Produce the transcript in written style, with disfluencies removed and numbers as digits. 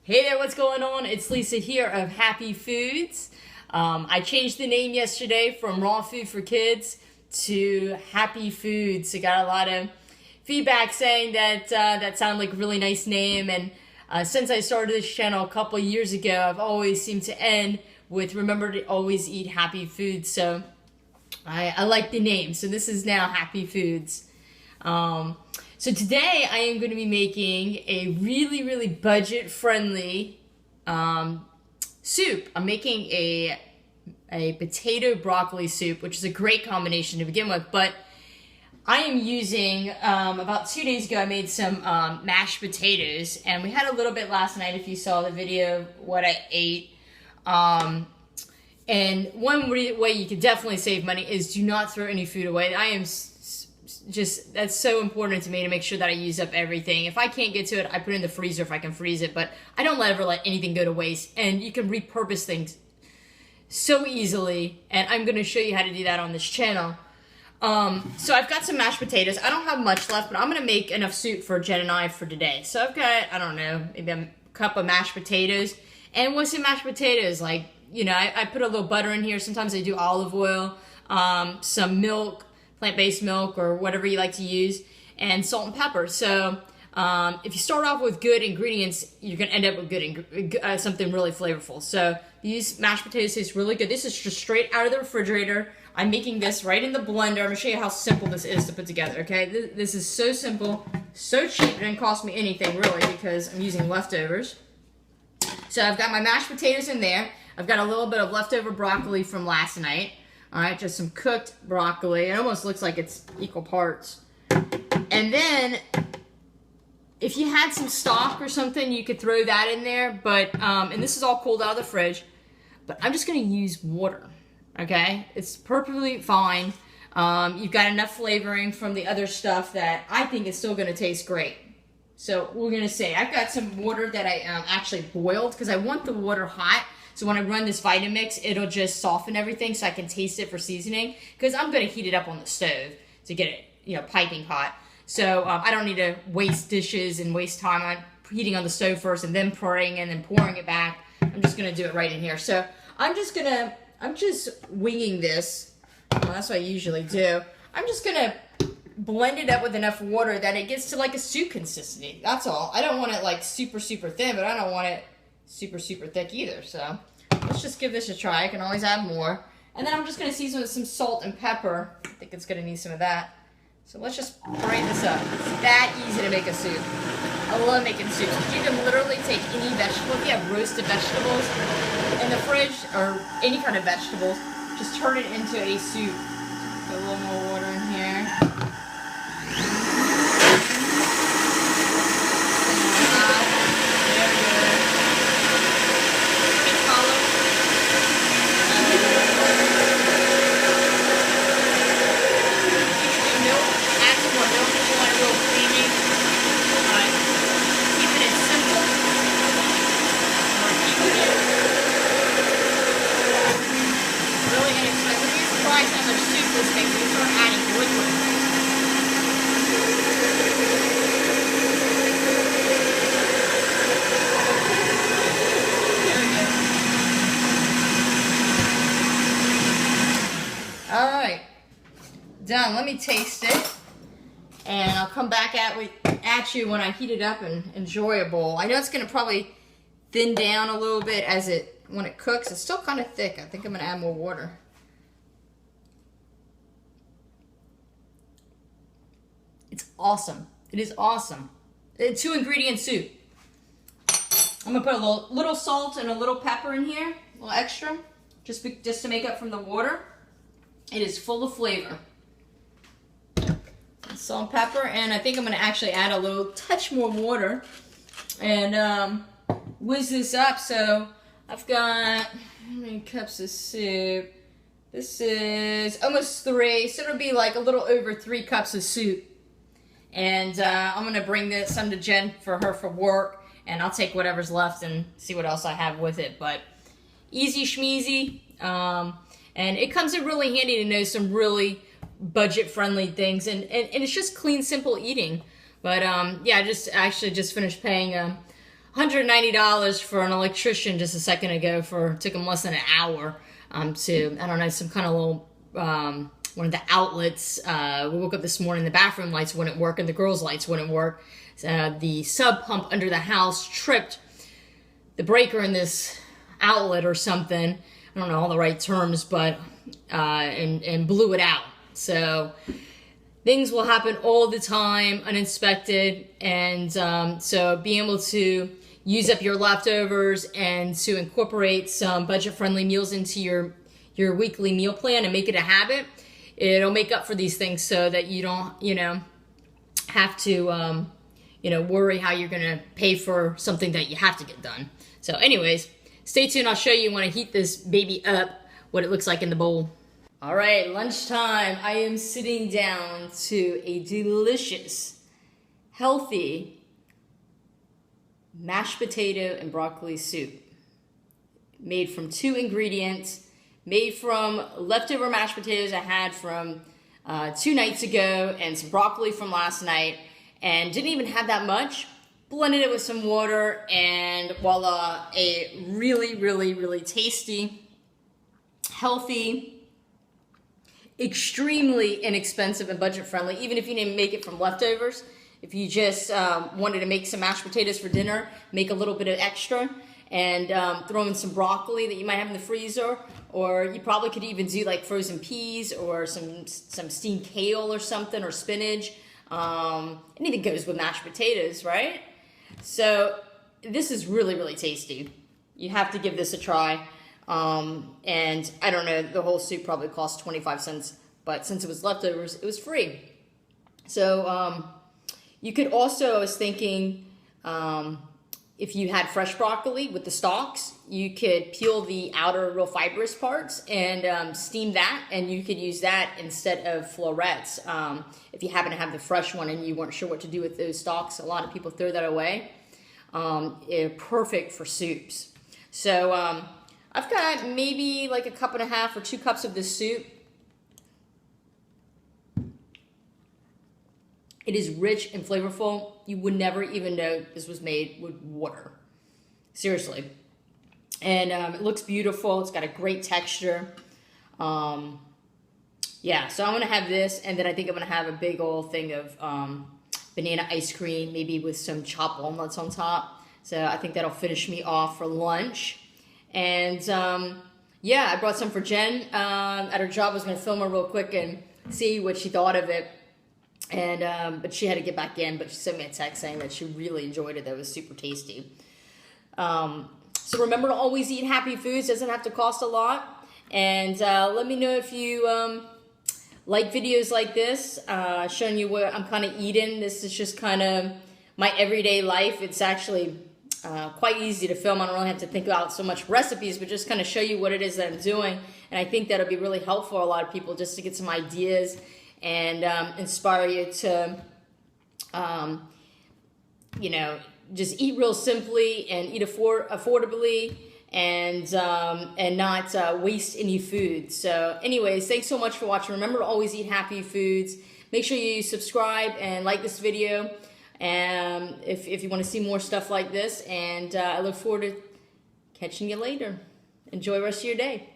Hey there, what's going on? It's Lisa here of Happy Foods. I changed the name yesterday from Raw Food for Kids to Happy Foods. I got a lot of feedback saying that that sounded like a really nice name, and since I started this channel a couple years ago, I've always seemed to end with remember to always eat happy foods. So I like the name. So this is now Happy Foods. So today I am going to be making a really budget-friendly soup. I'm making a potato broccoli soup, which is a great combination to begin with, but I am using, about 2 days ago I made some mashed potatoes, and we had a little bit last night if you saw the video of what I ate. And one way you can definitely save money is do not throw any food away. I am that's so important to me to make sure that I use up everything. If I can't get to it, I put it in the freezer if I can freeze it, but I don't ever let anything go to waste. And you can repurpose things so easily, and I'm going to show you how to do that on this channel. So I've got some mashed potatoes. I don't have much left, but I'm going to make enough soup for Jen and I for today. So I've got, I don't know, maybe a cup of mashed potatoes. And what's in mashed potatoes? Like, you know, I put a little butter in here. Sometimes I do olive oil, some milk, plant-based milk, or whatever you like to use, and salt and pepper. So if you start off with good ingredients, you're going to end up with something really flavorful. So these mashed potatoes taste really good. This is just straight out of the refrigerator. I'm making this right in the blender. I'm going to show you how simple this is to put together, okay? This is so simple, so cheap. It didn't cost me anything, really, because I'm using leftovers. So I've got my mashed potatoes in there. I've got a little bit of leftover broccoli from last night. All right, just some cooked broccoli. It almost looks like it's equal parts. And then, if you had some stock or something, you could throw that in there. But, and this is all cold out of the fridge. But I'm just going to use water, okay? It's perfectly fine. You've got enough flavoring from the other stuff that I think is still going to taste great. So, we're going to see. I've got some water that I actually boiled because I want the water hot. So when I run this Vitamix, it'll just soften everything so I can taste it for seasoning. Because I'm going to heat it up on the stove to get it, you know, piping hot. So I don't need to waste dishes and waste time on heating on the stove first and then pouring and then pouring it back. I'm just going to do it right in here. So I'm just winging this. Well, that's what I usually do. I'm just going to blend it up with enough water that it gets to like a soup consistency. That's all. I don't want it like super thin, but I don't want it super thick either. So let's just give this a try. I can always add more. And then I'm just going to season with some salt and pepper. I think it's going to need some of that. So let's just fry this up. It's that easy to make a soup. I love making soups. You can literally take any vegetable. If you have roasted vegetables in the fridge or any kind of vegetables, just turn it into a soup. Put a little more water in here. Alright, done. Let me taste it, and I'll come back at you when I heat it up and enjoy a bowl. I know it's going to probably thin down a little bit when it cooks. It's still kind of thick. I think I'm going to add more water. It's awesome. It is awesome. It's a 2-ingredient soup. I'm going to put a little salt and a little pepper in here, a little extra, just to make up from the water. It is full of flavor. Salt and pepper, and I think I'm going to actually add a little touch more water and whiz this up. So I've got, how many cups of soup? This is almost 3, so it'll be like a little over 3 cups of soup. And I'm going to bring some to Jen for work, and I'll take whatever's left and see what else I have with it. But easy schmeezy. And it comes in really handy to know some really budget-friendly things, and it's just clean, simple eating. But yeah, I actually just finished paying $190 for an electrician just a second ago took him less than an hour to, I don't know, some kind of little, one of the outlets. We woke up this morning, the bathroom lights wouldn't work and the girls' lights wouldn't work. The sub pump under the house tripped the breaker in this outlet or something. I don't know all the right terms, but, and blew it out. So things will happen all the time, uninspected, and so being able to use up your leftovers and to incorporate some budget-friendly meals into your weekly meal plan and make it a habit, it'll make up for these things so that you don't, have to, worry how you're going to pay for something that you have to get done. So anyways, stay tuned. I'll show you when I heat this baby up what it looks like in the bowl. All right, lunchtime. I am sitting down to a delicious, healthy mashed potato and broccoli soup made from 2 ingredients, made from leftover mashed potatoes I had from 2 nights ago and some broccoli from last night, and didn't even have that much. Blended it with some water, and voila, a really, really, really tasty, healthy, extremely inexpensive and budget friendly, even if you didn't make it from leftovers. If you just wanted to make some mashed potatoes for dinner, make a little bit of extra and throw in some broccoli that you might have in the freezer, or you probably could even do like frozen peas or some steamed kale or something, or spinach. Anything goes with mashed potatoes, right? So this is really, really tasty. You have to give this a try. And I don't know, the whole soup probably cost 25 cents, but since it was leftovers, it was free. So, you could also, I was thinking, if you had fresh broccoli with the stalks, you could peel the outer real fibrous parts and steam that, and you could use that instead of florets. If you happen to have the fresh one and you weren't sure what to do with those stalks, a lot of people throw that away. They're perfect for soups. So, I've got maybe like 1.5 cups or 2 cups of this soup. It is rich and flavorful. You would never even know this was made with water. Seriously. And it looks beautiful. It's got a great texture. Yeah, so I'm going to have this, and then I think I'm going to have a big old thing of banana ice cream, maybe with some chopped walnuts on top. So I think that'll finish me off for lunch. And yeah, I brought some for Jen at her job. I was going to film her real quick and see what she thought of it. And but she had to get back in, but she sent me a text saying that she really enjoyed it. That it was super tasty. So remember to always eat happy foods. Doesn't have to cost a lot. And let me know if you like videos like this, showing you what I'm kind of eating. This is just kind of my everyday life. It's actually quite easy to film. I don't really have to think about so much recipes, but just kind of show you what it is that I'm doing. And I think that'll be really helpful for a lot of people, just to get some ideas and inspire you to, just eat real simply and eat affordably and not waste any food. So anyways, thanks so much for watching. Remember to always eat happy foods. Make sure you subscribe and like this video. And if you want to see more stuff like this, and I look forward to catching you later. Enjoy the rest of your day.